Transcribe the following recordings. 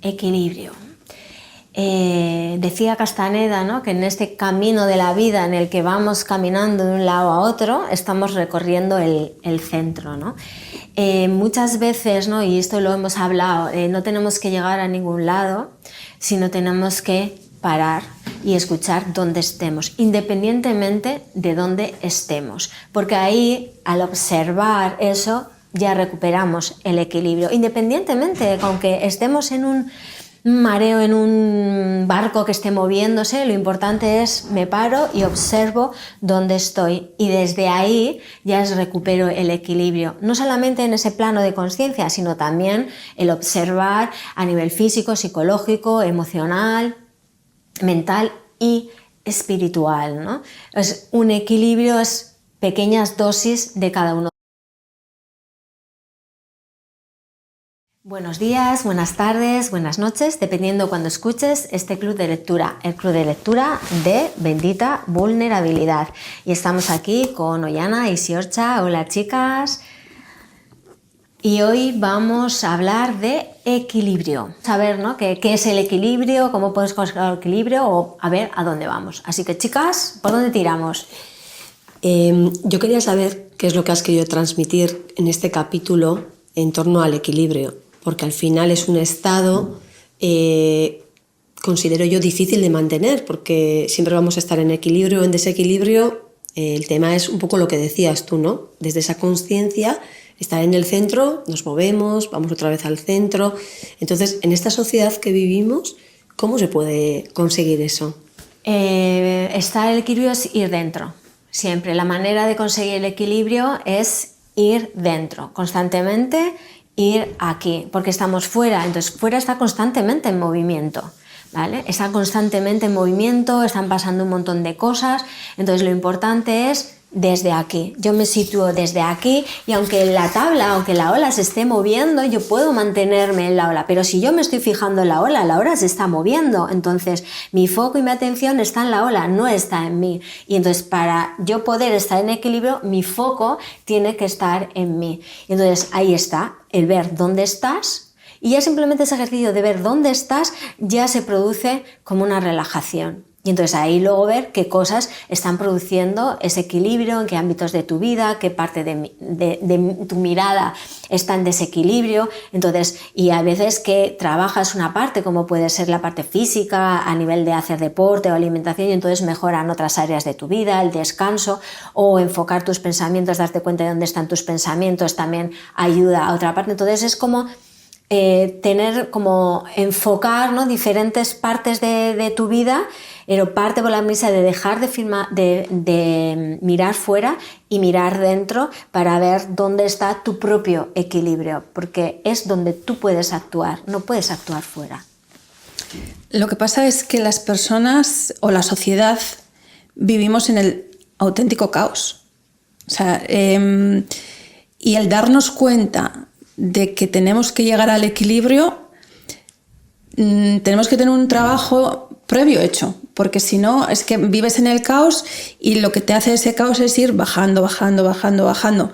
equilibrio. Decía Castaneda, ¿no?, que en este camino de la vida en el que vamos caminando de un lado a otro, estamos recorriendo el centro, ¿no? Muchas veces, ¿no?, y esto lo hemos hablado, no tenemos que llegar a ningún lado, sino tenemos que parar y escuchar dónde estemos, independientemente de dónde estemos, porque ahí, al observar eso, ya recuperamos el equilibrio, independientemente, aunque estemos en un mareo, en un barco que esté moviéndose, lo importante es me paro y observo dónde estoy, y desde ahí ya recupero el equilibrio, no solamente en ese plano de conciencia, sino también el observar a nivel físico, psicológico, emocional, mental y espiritual, ¿no? Es un equilibrio, es pequeñas dosis de cada uno. Buenos días, buenas tardes, buenas noches, dependiendo cuando escuches este club de lectura, el club de lectura de Bendita Vulnerabilidad. Y estamos aquí con Ollana y Siorcha. Hola, chicas. Y hoy vamos a hablar de equilibrio. Saber, ¿no?, qué es el equilibrio, cómo puedes conseguir el equilibrio, o a ver a dónde vamos. Así que, chicas, ¿por dónde tiramos? Yo quería saber qué es lo que has querido transmitir en este capítulo en torno al equilibrio, porque al final es un estado, considero yo, difícil de mantener, porque siempre vamos a estar en equilibrio o en desequilibrio. El tema es un poco lo que decías tú, ¿no? Desde esa conciencia, estar en el centro, nos movemos, vamos otra vez al centro. Entonces, en esta sociedad que vivimos, ¿cómo se puede conseguir eso? Estar en el equilibrio es ir dentro. Siempre la manera de conseguir el equilibrio es ir dentro, constantemente ir aquí, porque estamos fuera, entonces fuera está constantemente en movimiento, ¿vale? Está constantemente en movimiento, están pasando un montón de cosas, entonces lo importante es desde aquí. Yo me sitúo desde aquí, y aunque la tabla, aunque la ola se esté moviendo, yo puedo mantenerme en la ola, pero si yo me estoy fijando en la ola se está moviendo, entonces mi foco y mi atención está en la ola, no está en mí, y entonces para yo poder estar en equilibrio, mi foco tiene que estar en mí. Entonces ahí está, el ver dónde estás, y ya simplemente ese ejercicio de ver dónde estás ya se produce como una relajación. Y entonces ahí luego ver qué cosas están produciendo ese equilibrio, en qué ámbitos de tu vida, qué parte de tu mirada está en desequilibrio. Entonces, y a veces que trabajas una parte, como puede ser la parte física, a nivel de hacer deporte o alimentación, y entonces mejoran otras áreas de tu vida, el descanso, o enfocar tus pensamientos, darte cuenta de dónde están tus pensamientos, también ayuda a otra parte. Entonces es como tener, como enfocar, ¿no?, diferentes partes de tu vida, pero parte por la misa de dejar de mirar fuera y mirar dentro para ver dónde está tu propio equilibrio, porque es donde tú puedes actuar, no puedes actuar fuera. Lo que pasa es que las personas o la sociedad vivimos en el auténtico caos. O sea, y el darnos cuenta de que tenemos que llegar al equilibrio, tenemos que tener un trabajo previo hecho, porque si no es que vives en el caos y lo que te hace ese caos es ir bajando, bajando, bajando, bajando.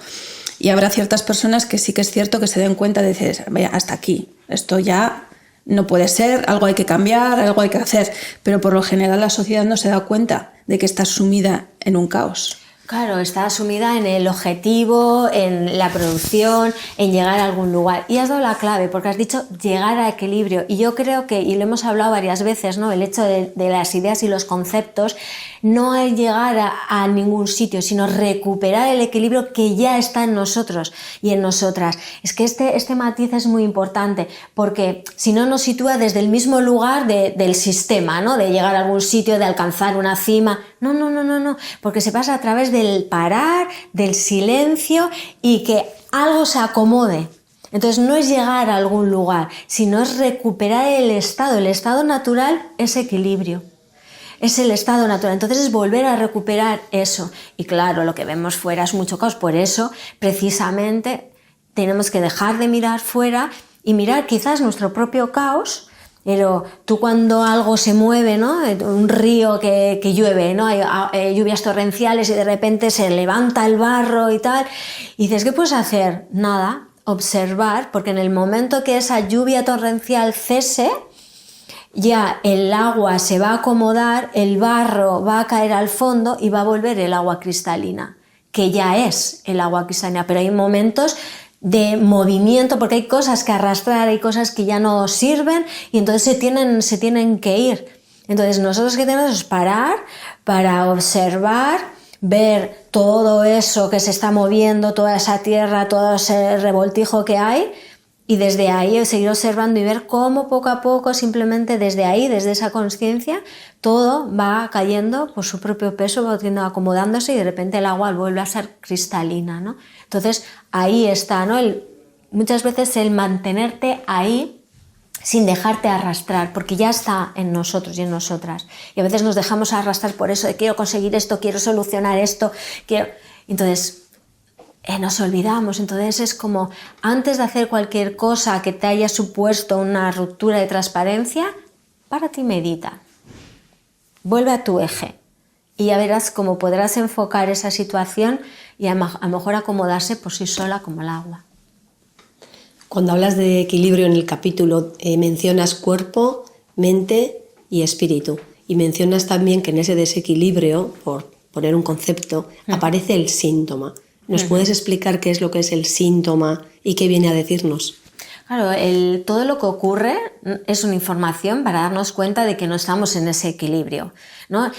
Y habrá ciertas personas que sí que es cierto que se den cuenta de decir, vaya, hasta aquí, esto ya no puede ser, algo hay que cambiar, algo hay que hacer, pero por lo general la sociedad no se da cuenta de que está sumida en un caos. Claro, está sumida en el objetivo, en la producción, en llegar a algún lugar. Y has dado la clave, porque has dicho llegar a equilibrio. Y yo creo que, y lo hemos hablado varias veces, ¿no?, el hecho de las ideas y los conceptos no es llegar a ningún sitio, sino recuperar el equilibrio que ya está en nosotros y en nosotras. Es que este matiz es muy importante, porque si no nos sitúa desde el mismo lugar del sistema, ¿no?, de llegar a algún sitio, de alcanzar una cima. No, porque se pasa a través del parar, del silencio, y que algo se acomode. Entonces no es llegar a algún lugar, sino es recuperar el estado natural es equilibrio. Es el estado natural, entonces es volver a recuperar eso. Y claro, lo que vemos fuera es mucho caos, por eso precisamente tenemos que dejar de mirar fuera y mirar quizás nuestro propio caos. Pero tú, cuando algo se mueve, ¿no?, un río que llueve, ¿no?, hay lluvias torrenciales y de repente se levanta el barro y tal, y dices, ¿qué puedes hacer? Nada, observar, porque en el momento que esa lluvia torrencial cese, ya el agua se va a acomodar, el barro va a caer al fondo y va a volver el agua cristalina, que ya es el agua cristalina, pero hay momentos de movimiento, porque hay cosas que arrastrar, hay cosas que ya no sirven y entonces se tienen que ir. Entonces nosotros que tenemos es parar para observar, ver todo eso que se está moviendo, toda esa tierra, todo ese revoltijo que hay, y desde ahí seguir observando y ver cómo poco a poco, simplemente desde ahí, desde esa conciencia, todo va cayendo por su propio peso, va acomodándose y de repente el agua vuelve a ser cristalina, ¿no? Entonces ahí está, ¿no? Muchas veces el mantenerte ahí sin dejarte arrastrar, porque ya está en nosotros y en nosotras. Y a veces nos dejamos arrastrar por eso de quiero conseguir esto, quiero solucionar esto, quiero... Entonces nos olvidamos. Entonces es como antes de hacer cualquier cosa que te haya supuesto una ruptura de transparencia, párate y medita. Vuelve a tu eje y ya verás cómo podrás enfocar esa situación y a lo mejor acomodarse por sí sola como el agua. Cuando hablas de equilibrio en el capítulo, mencionas cuerpo, mente y espíritu. Y mencionas también que en ese desequilibrio, por poner un concepto, aparece el síntoma. ¿Nos puedes explicar qué es lo que es el síntoma y qué viene a decirnos? Claro, todo lo que ocurre es una información para darnos cuenta de que no estamos en ese equilibrio, ¿no?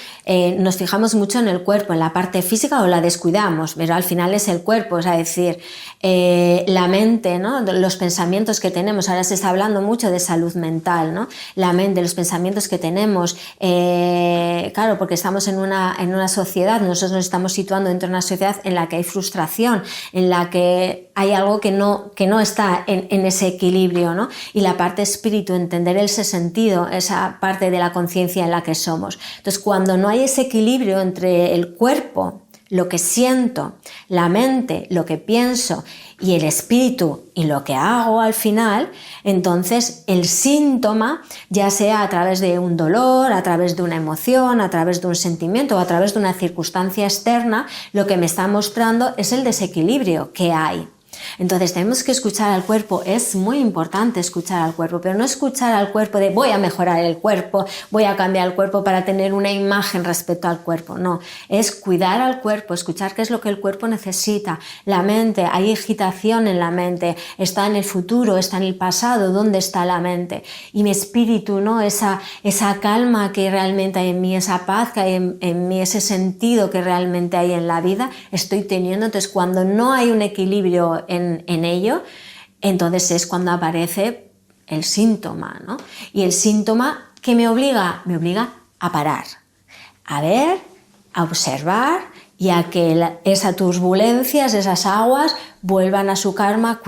Nos fijamos mucho en el cuerpo, en la parte física, o la descuidamos, pero al final es el cuerpo, es decir, la mente, ¿no? Los pensamientos que tenemos. Ahora se está hablando mucho de salud mental, ¿no? La mente, los pensamientos que tenemos, claro, porque estamos en una sociedad, nosotros nos estamos situando dentro de una sociedad en la que hay frustración, en la que hay algo que no está en ese equilibrio, ¿no? Y la parte espíritu, entender ese sentido, esa parte de la conciencia en la que somos. Entonces, cuando no hay ese equilibrio entre el cuerpo, lo que siento, la mente, lo que pienso, y el espíritu y lo que hago al final, entonces el síntoma, ya sea a través de un dolor, a través de una emoción, a través de un sentimiento o a través de una circunstancia externa, lo que me está mostrando es el desequilibrio que hay. Entonces tenemos que escuchar al cuerpo, es muy importante escuchar al cuerpo, pero no escuchar al cuerpo de voy a mejorar el cuerpo, voy a cambiar el cuerpo para tener una imagen respecto al cuerpo, no, es cuidar al cuerpo, escuchar qué es lo que el cuerpo necesita. La mente, hay agitación en la mente, está en el futuro, está en el pasado, ¿dónde está la mente? Y mi espíritu, ¿no? Esa calma que realmente hay en mí, esa paz que hay en mí, ese sentido que realmente hay en la vida, estoy teniendo. Entonces cuando no hay un equilibrio en ello, entonces es cuando aparece el síntoma, ¿no? Y el síntoma, ¿qué me obliga? Me obliga a parar, a ver, a observar y a que esas turbulencias, esas aguas vuelvan a su calma,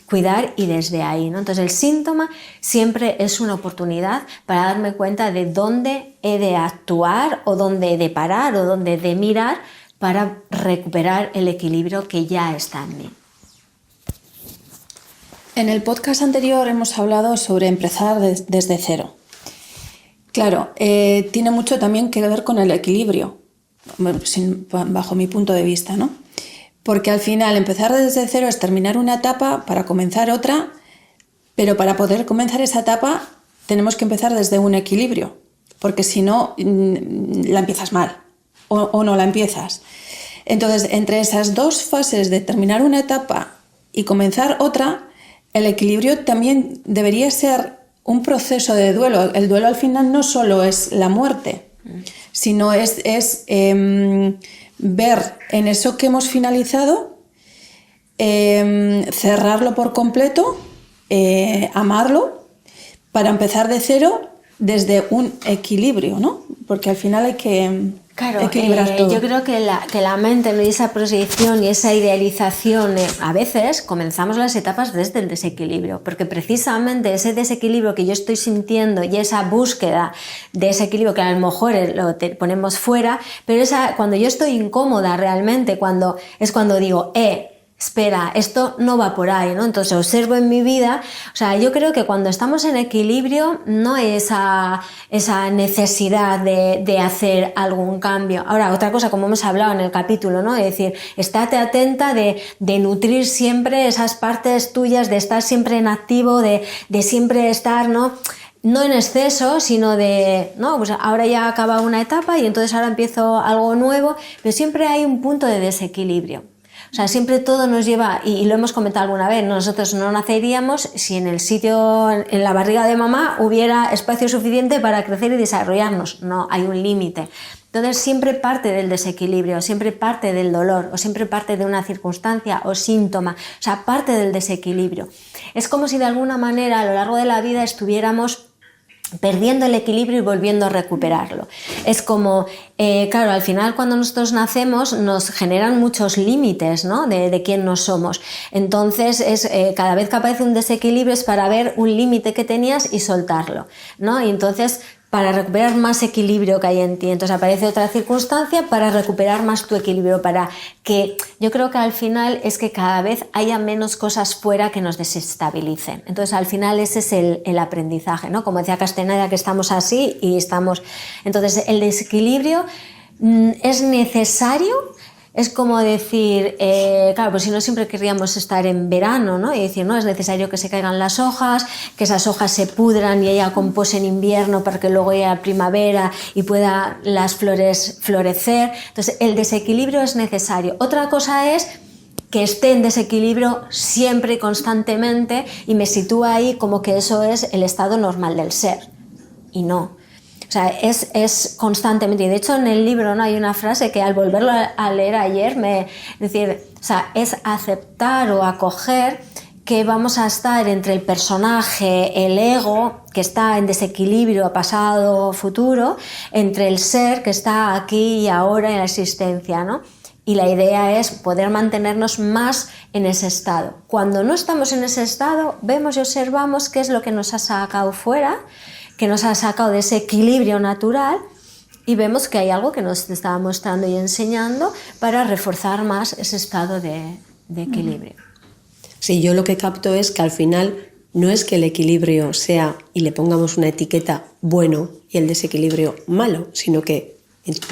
cuidar y desde ahí, ¿no? Entonces el síntoma siempre es una oportunidad para darme cuenta de dónde he de actuar o dónde he de parar o dónde he de mirar para recuperar el equilibrio que ya está en mí. En el podcast anterior hemos hablado sobre empezar desde cero. Claro, tiene mucho también que ver con el equilibrio, bajo mi punto de vista, ¿no? Porque al final empezar desde cero es terminar una etapa para comenzar otra, pero para poder comenzar esa etapa tenemos que empezar desde un equilibrio, porque si no, la empiezas mal. O no la empiezas. Entonces, entre esas dos fases de terminar una etapa y comenzar otra, el equilibrio también debería ser un proceso de duelo. El duelo al final no solo es la muerte, sino es ver en eso que hemos finalizado, cerrarlo por completo, amarlo, para empezar de cero desde un equilibrio, ¿no? Porque al final hay que equilibrar todo. Yo creo que la mente, ¿no? Y esa proyección y esa idealización, a veces comenzamos las etapas desde el desequilibrio, porque precisamente ese desequilibrio que yo estoy sintiendo y esa búsqueda de ese equilibrio que a lo mejor ponemos fuera, pero cuando yo estoy incómoda realmente, cuando digo, espera, esto no va por ahí, ¿no? Entonces observo en mi vida, o sea, yo creo que cuando estamos en equilibrio no hay esa necesidad de hacer algún cambio. Ahora, otra cosa, como hemos hablado en el capítulo, ¿no? Es decir, estate atenta de nutrir siempre esas partes tuyas, de estar siempre en activo, de siempre estar, ¿no? No en exceso, sino de, no, pues ahora ya acaba una etapa y entonces ahora empiezo algo nuevo, pero siempre hay un punto de desequilibrio. O sea, siempre todo nos lleva, y lo hemos comentado alguna vez, nosotros no naceríamos si en el sitio, en la barriga de mamá, hubiera espacio suficiente para crecer y desarrollarnos. No, hay un límite. Entonces siempre parte del desequilibrio, siempre parte del dolor, o siempre parte de una circunstancia o síntoma, o sea, parte del desequilibrio. Es como si de alguna manera a lo largo de la vida estuviéramos perdiendo el equilibrio y volviendo a recuperarlo. Es como, claro, al final cuando nosotros nacemos nos generan muchos límites, ¿no? de quién no somos. Entonces, cada vez que aparece un desequilibrio es para ver un límite que tenías y soltarlo, ¿no? Y entonces, para recuperar más equilibrio que hay en ti. Entonces aparece otra circunstancia para recuperar más tu equilibrio, para que yo creo que al final es que cada vez haya menos cosas fuera que nos desestabilicen. Entonces al final ese es el aprendizaje, ¿no? Como decía Castaneda, que estamos así y estamos... Entonces el desequilibrio es necesario. Es como decir, claro, pues si no siempre querríamos estar en verano, ¿no? Y decir, no, es necesario que se caigan las hojas, que esas hojas se pudran y haya compost en invierno para que luego haya primavera y puedan las flores florecer. Entonces, el desequilibrio es necesario. Otra cosa es que esté en desequilibrio siempre y constantemente y me sitúa ahí como que eso es el estado normal del ser. Y no. O sea, es constantemente. Y de hecho en el libro, ¿no? Hay una frase que al volverlo a leer ayer, es aceptar o acoger que vamos a estar entre el personaje, el ego, que está en desequilibrio pasado, futuro, entre el ser que está aquí y ahora en la existencia, ¿no? Y la idea es poder mantenernos más en ese estado. Cuando no estamos en ese estado, vemos y observamos qué es lo que nos ha sacado fuera, que nos ha sacado de ese equilibrio natural y vemos que hay algo que nos está mostrando y enseñando para reforzar más ese estado de equilibrio. Sí, yo lo que capto es que al final no es que el equilibrio sea y le pongamos una etiqueta bueno y el desequilibrio malo, sino que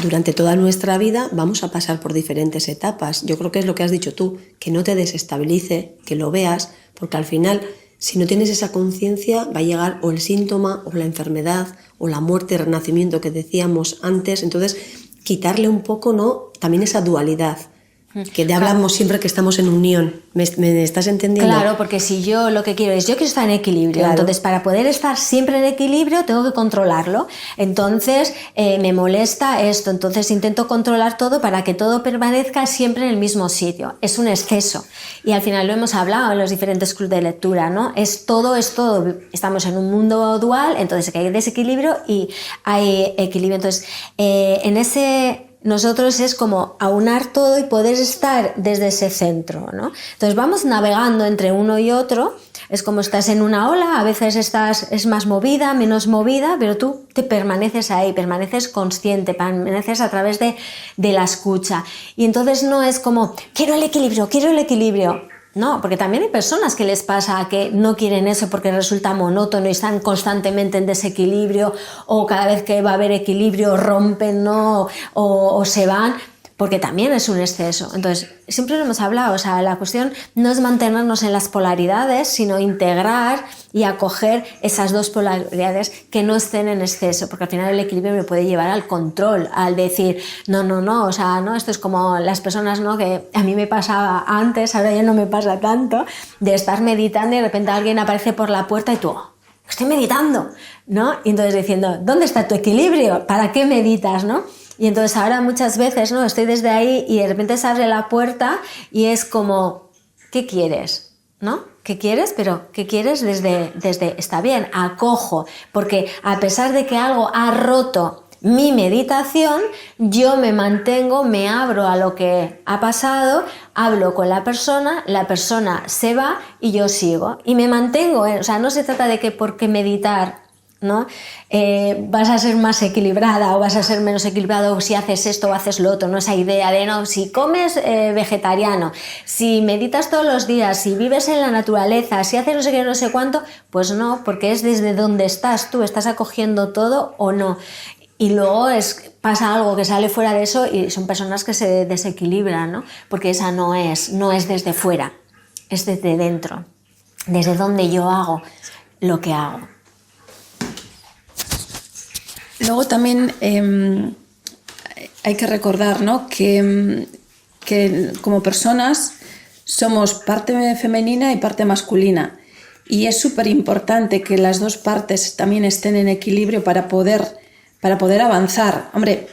durante toda nuestra vida vamos a pasar por diferentes etapas. Yo creo que es lo que has dicho tú, que no te desestabilice, que lo veas, porque al final, si no tienes esa conciencia, va a llegar o el síntoma, o la enfermedad, o la muerte, renacimiento que decíamos antes. Entonces, quitarle un poco, ¿no? También esa dualidad, que hablamos siempre que estamos en unión. ¿Me estás entendiendo? Claro, porque si yo lo que quiero es, yo quiero estar en equilibrio, claro. Entonces para poder estar siempre en equilibrio tengo que controlarlo, entonces me molesta esto, entonces intento controlar todo para que todo permanezca siempre en el mismo sitio. Es un exceso y al final lo hemos hablado en los diferentes clubes de lectura, ¿no? Es todo, estamos en un mundo dual, entonces hay desequilibrio y hay equilibrio, entonces nosotros es como aunar todo y poder estar desde ese centro, ¿no? Entonces vamos navegando entre uno y otro, es como estás en una ola, a veces es más movida, menos movida, pero tú te permaneces ahí, permaneces consciente, permaneces a través de la escucha. Y entonces no es como, quiero el equilibrio. No, porque también hay personas que les pasa que no quieren eso porque resulta monótono y están constantemente en desequilibrio, o cada vez que va a haber equilibrio rompen, ¿no? o se van, porque también es un exceso. Entonces, siempre lo hemos hablado, o sea, la cuestión no es mantenernos en las polaridades, sino integrar y acoger esas dos polaridades que no estén en exceso, porque al final el equilibrio me puede llevar al control, al decir, no, o sea, no, esto es como las personas, ¿no? Que a mí me pasaba antes, ahora ya no me pasa tanto, de estar meditando y de repente alguien aparece por la puerta y tú, estoy meditando, ¿no? Y entonces diciendo, ¿dónde está tu equilibrio? ¿Para qué meditas, no? Y entonces ahora muchas veces, ¿no? Estoy desde ahí y de repente se abre la puerta y es como, ¿qué quieres? ¿No? ¿Qué quieres? Pero ¿qué quieres desde está bien, acojo, porque a pesar de que algo ha roto mi meditación, yo me mantengo, me abro a lo que ha pasado, hablo con la persona se va y yo sigo y me mantengo, o sea, no se trata de que porque meditar ¿no? Vas a ser más equilibrada o vas a ser menos equilibrado si haces esto o haces lo otro, ¿no? Esa idea de, no, si comes vegetariano, si meditas todos los días, si vives en la naturaleza, si haces no sé qué, no sé cuánto, pues no, porque es desde donde estás tú, estás acogiendo todo o no. Y luego pasa algo que sale fuera de eso y son personas que se desequilibran, ¿no? Porque esa no es desde fuera, es desde dentro, desde donde yo hago lo que hago. Luego también hay que recordar, ¿no? que como personas somos parte femenina y parte masculina. Y es súper importante que las dos partes también estén en equilibrio para poder avanzar. Hombre,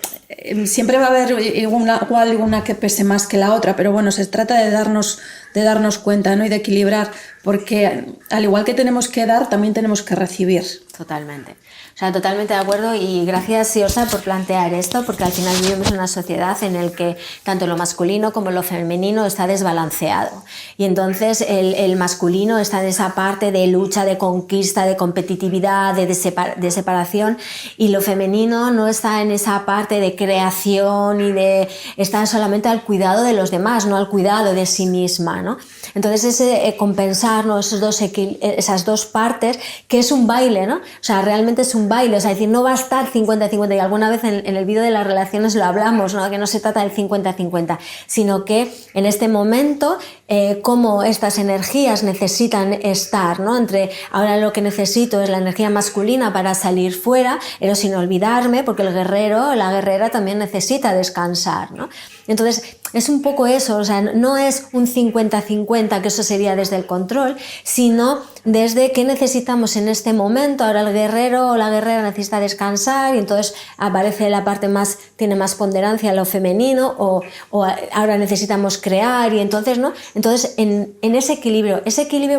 siempre va a haber una que pese más que la otra, pero bueno, se trata de darnos cuenta, ¿no? Y de equilibrar, porque al igual que tenemos que dar, también tenemos que recibir. Totalmente. O sea, totalmente de acuerdo y gracias, Siosa, por plantear esto, porque al final vivimos en una sociedad en la que tanto lo masculino como lo femenino está desbalanceado. Y entonces el masculino está en esa parte de lucha, de conquista, de competitividad, de separación, y lo femenino no está en esa parte de creación y de estar solamente al cuidado de los demás, no al cuidado de sí misma, ¿no? Entonces ese compensar, ¿no? esas dos partes, que es un baile, ¿no? O sea, realmente es un baile, o sea, es decir, no va a estar 50-50, y alguna vez en el vídeo de las relaciones lo hablamos, ¿no? Que no se trata del 50-50, sino que en este momento cómo estas energías necesitan estar, ¿no? Entre ahora lo que necesito es la energía masculina para salir fuera, pero sin olvidarme, porque el guerrero o la guerrera también necesita descansar, ¿no? Entonces es un poco eso, o sea, no es un 50-50, que eso sería desde el control, sino desde qué necesitamos en este momento. Ahora el guerrero o la guerrera necesita descansar y entonces aparece la parte más, tiene más ponderancia lo femenino, o ahora necesitamos crear, y entonces, ¿no? Entonces en ese equilibrio,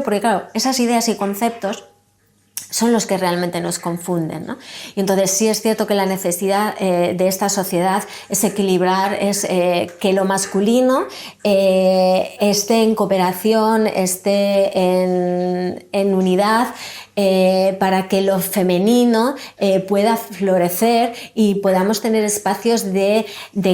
porque claro, esas ideas y conceptos son los que realmente nos confunden, ¿no? Y entonces sí es cierto que la necesidad de esta sociedad es equilibrar, es que lo masculino esté en cooperación, esté en unidad, para que lo femenino pueda florecer y podamos tener espacios de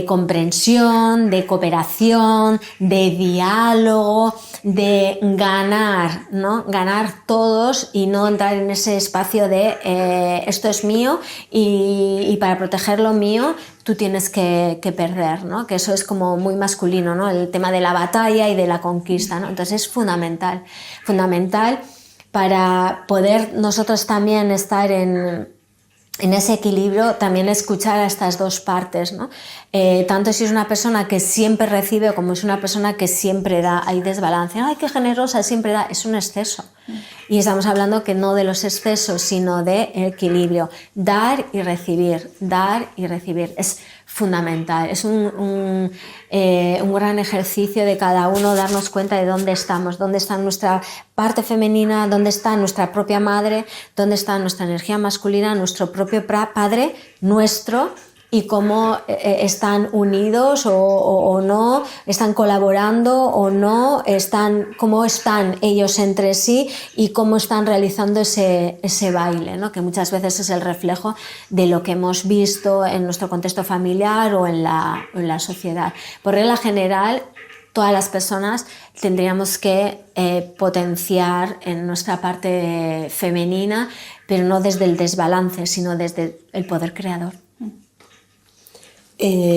comprensión, de cooperación, de diálogo, de ganar, ¿no? Ganar todos y no entrar en ese espacio de esto es mío y para proteger lo mío tú tienes que perder, ¿no? Que eso es como muy masculino, ¿no? El tema de la batalla y de la conquista, ¿no? Entonces es fundamental para poder nosotros también estar en ese equilibrio, también escuchar a estas dos partes, ¿no? Tanto si es una persona que siempre recibe como es una persona que siempre da, hay desbalance. ¡Ay, qué generosa, siempre da! Es un exceso. Y estamos hablando que no de los excesos, sino de equilibrio. Dar y recibir, es fundamental. Es un gran ejercicio de cada uno darnos cuenta de dónde estamos, dónde está nuestra parte femenina, dónde está nuestra propia madre, dónde está nuestra energía masculina, nuestro propio padre, nuestro, y cómo están unidos o no, están colaborando o no, cómo están ellos entre sí y cómo están realizando ese baile, ¿no? Que muchas veces es el reflejo de lo que hemos visto en nuestro contexto familiar o en la sociedad. Por regla general, todas las personas tendríamos que potenciar en nuestra parte femenina, pero no desde el desbalance, sino desde el poder creador.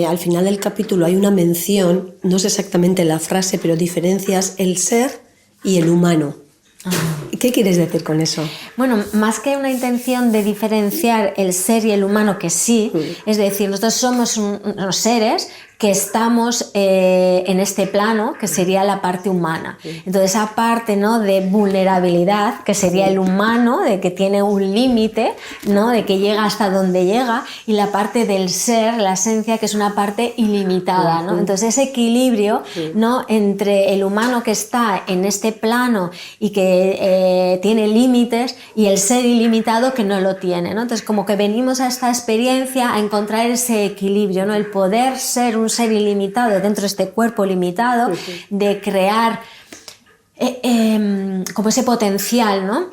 Al final del capítulo hay una mención, no sé exactamente la frase, pero diferencias el ser y el humano. ¿Qué quieres decir con eso? Bueno, más que una intención de diferenciar el ser y el humano, que sí, es decir, nosotros somos unos seres que estamos en este plano, que sería la parte humana. Entonces esa parte, ¿no?, de vulnerabilidad, que sería el humano, de que tiene un límite, ¿no?, de que llega hasta donde llega, y la parte del ser, la esencia, que es una parte ilimitada, ¿no? Entonces ese equilibrio, ¿no?, entre el humano que está en este plano y que tiene límites, y el ser ilimitado que no lo tiene, ¿no? Entonces como que venimos a esta experiencia a encontrar ese equilibrio, ¿no?, el poder ser un ser ilimitado dentro de este cuerpo limitado, de crear como ese potencial, ¿no?,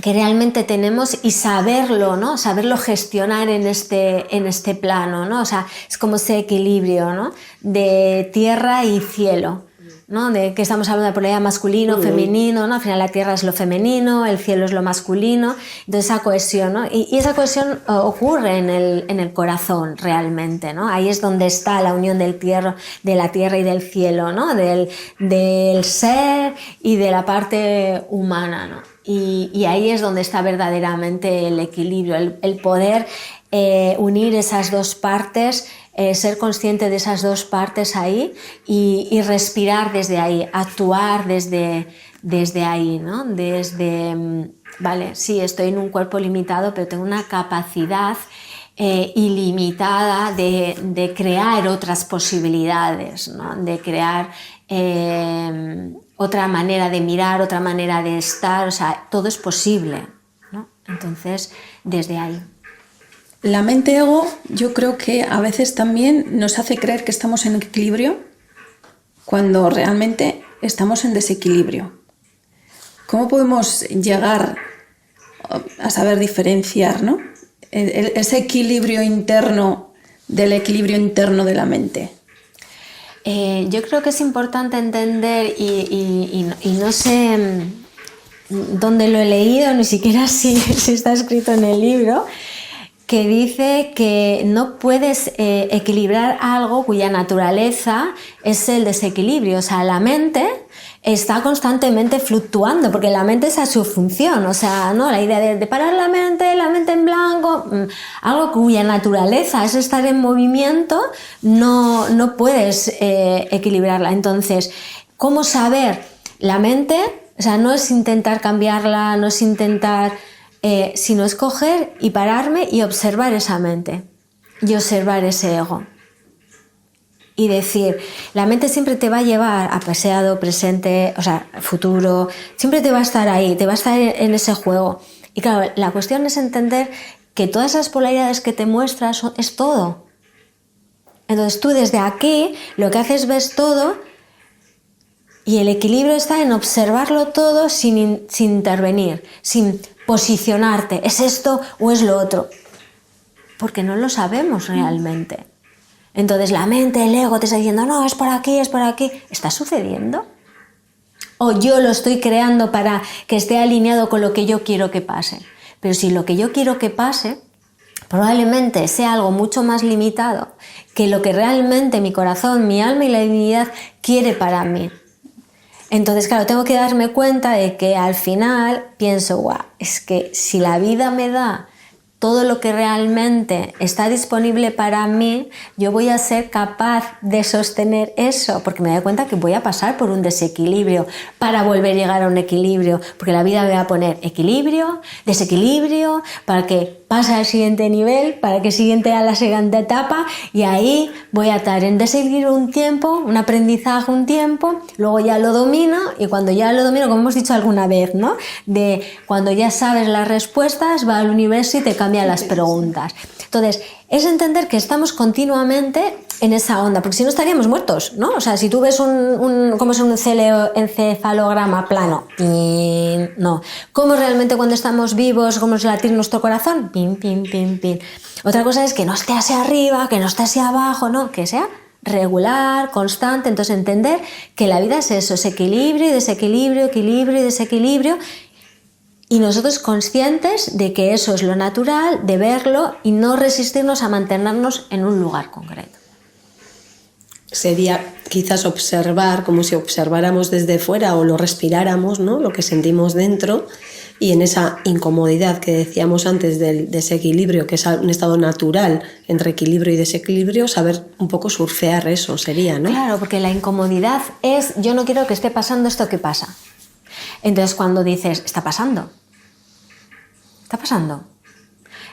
que realmente tenemos y saberlo, ¿no? Saberlo gestionar en este plano, ¿no? O sea, es como ese equilibrio, ¿no? De tierra y cielo, ¿no? De que estamos hablando de polaridad masculino, femenino, ¿no? Al final la tierra es lo femenino, el cielo es lo masculino, entonces esa cohesión, ¿no? Y esa cohesión ocurre en el corazón realmente, ¿no? Ahí es donde está la unión de la tierra y del cielo, ¿no? Del ser y de la parte humana, ¿no? Y ahí es donde está verdaderamente el equilibrio, el poder unir esas dos partes, ser consciente de esas dos partes ahí y respirar desde ahí, actuar desde ahí, ¿no? Vale, sí, estoy en un cuerpo limitado, pero tengo una capacidad ilimitada de crear otras posibilidades, ¿no? De crear otra manera de mirar, otra manera de estar, o sea, todo es posible, ¿no? Entonces, desde ahí. La mente-ego yo creo que a veces también nos hace creer que estamos en equilibrio cuando realmente estamos en desequilibrio. ¿Cómo podemos llegar a saber diferenciar, ¿no? Ese equilibrio interno del equilibrio interno de la mente? Yo creo que es importante entender, y no sé dónde lo he leído, ni siquiera si está escrito en el libro, que dice que no puedes equilibrar algo cuya naturaleza es el desequilibrio. O sea, la mente está constantemente fluctuando, porque la mente esa es su función, o sea, ¿no? La idea de parar la mente en blanco, algo cuya naturaleza es estar en movimiento, no puedes equilibrarla. Entonces, ¿cómo saber? La mente, o sea, no es intentar cambiarla, no es intentar, sino es coger y pararme y observar esa mente y observar ese ego. Y decir, la mente siempre te va a llevar a pasado, presente, o sea, futuro, siempre te va a estar ahí, te va a estar en ese juego. Y claro, la cuestión es entender que todas esas polaridades que te muestras es todo. Entonces tú desde aquí lo que haces ves todo y el equilibrio está en observarlo todo sin intervenir, sin posicionarte, ¿es esto o es lo otro? Porque no lo sabemos realmente. Entonces la mente, el ego te está diciendo, no, es por aquí, es por aquí. ¿Está sucediendo? ¿O yo lo estoy creando para que esté alineado con lo que yo quiero que pase? Pero si lo que yo quiero que pase probablemente sea algo mucho más limitado que lo que realmente mi corazón, mi alma y la divinidad quiere para mí. Entonces, claro, tengo que darme cuenta de que al final pienso, guau, es que si la vida me da todo lo que realmente está disponible para mí, yo voy a ser capaz de sostener eso, porque me doy cuenta que voy a pasar por un desequilibrio para volver a llegar a un equilibrio, porque la vida me va a poner equilibrio, desequilibrio, para que pase al siguiente nivel, para que siguiente a la siguiente etapa, y ahí voy a estar en desequilibrio un tiempo, un aprendizaje un tiempo, luego ya lo domino, y cuando ya lo domino, como hemos dicho alguna vez, ¿no? De cuando ya sabes las respuestas, va al universo y te cambia las preguntas. Entonces, es entender que estamos continuamente en esa onda, porque si no estaríamos muertos, ¿no? O sea, si tú ves cómo es un encefalograma plano, pin, no. ¿Cómo realmente cuando estamos vivos, cómo es latir nuestro corazón? Pin, pin, pin, pin. Otra cosa es que no esté hacia arriba, que no esté hacia abajo, no, que sea regular, constante. Entonces, entender que la vida es eso, es equilibrio y desequilibrio, equilibrio y desequilibrio. Y nosotros conscientes de que eso es lo natural, de verlo y no resistirnos a mantenernos en un lugar concreto. Sería quizás observar, como si observáramos desde fuera o lo respiráramos, ¿no? Lo que sentimos dentro, y en esa incomodidad que decíamos antes del desequilibrio, que es un estado natural entre equilibrio y desequilibrio, saber un poco surfear eso sería, ¿no? Claro, porque la incomodidad es, yo no quiero que esté pasando esto que pasa. Entonces cuando dices, está pasando,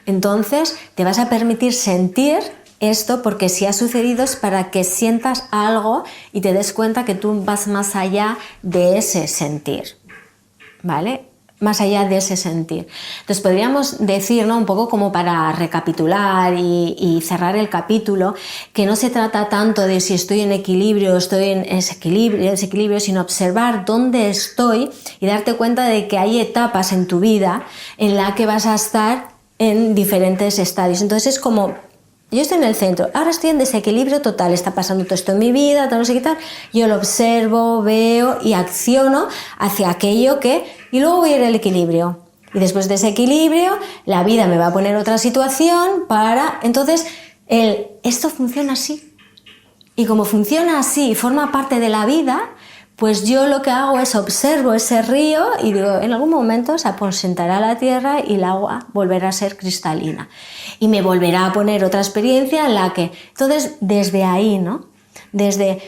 entonces te vas a permitir sentir esto, porque si ha sucedido es para que sientas algo y te des cuenta que tú vas más allá de ese sentir, ¿vale? más allá de ese sentir. Entonces podríamos decir, ¿no? Un poco como para recapitular y cerrar el capítulo, que no se trata tanto de si estoy en equilibrio o estoy en desequilibrio, sino observar dónde estoy y darte cuenta de que hay etapas en tu vida en la que vas a estar en diferentes estadios. Entonces es como, yo estoy en el centro, ahora estoy en desequilibrio total, está pasando todo esto en mi vida, todo no sé qué tal, yo lo observo, veo y acciono hacia aquello y luego voy a ir al equilibrio. Y después de ese equilibrio, la vida me va a poner otra situación entonces, esto funciona así. Y como funciona así y forma parte de la vida, pues yo lo que hago es observo ese río y digo, en algún momento se aposentará la tierra y el agua volverá a ser cristalina. Y me volverá a poner otra experiencia en la que... Entonces, desde ahí, ¿no?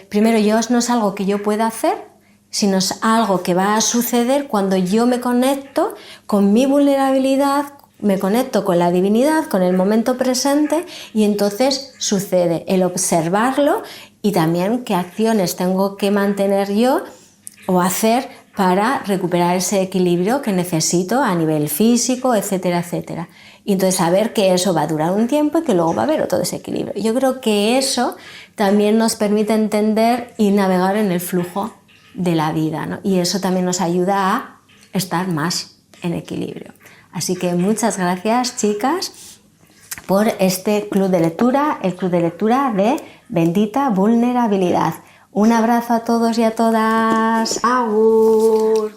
Primero, no es algo que yo pueda hacer, sino es algo que va a suceder cuando yo me conecto con mi vulnerabilidad, me conecto con la divinidad, con el momento presente, y entonces sucede el observarlo y también qué acciones tengo que mantener yo o hacer para recuperar ese equilibrio que necesito a nivel físico, etcétera, etcétera. Y entonces saber que eso va a durar un tiempo y que luego va a haber otro desequilibrio. Yo creo que eso también nos permite entender y navegar en el flujo de la vida, ¿no? Y eso también nos ayuda a estar más en equilibrio. Así que muchas gracias, chicas, por este club de lectura, el club de lectura de Bendita Vulnerabilidad. Un abrazo a todos y a todas. ¡Agur!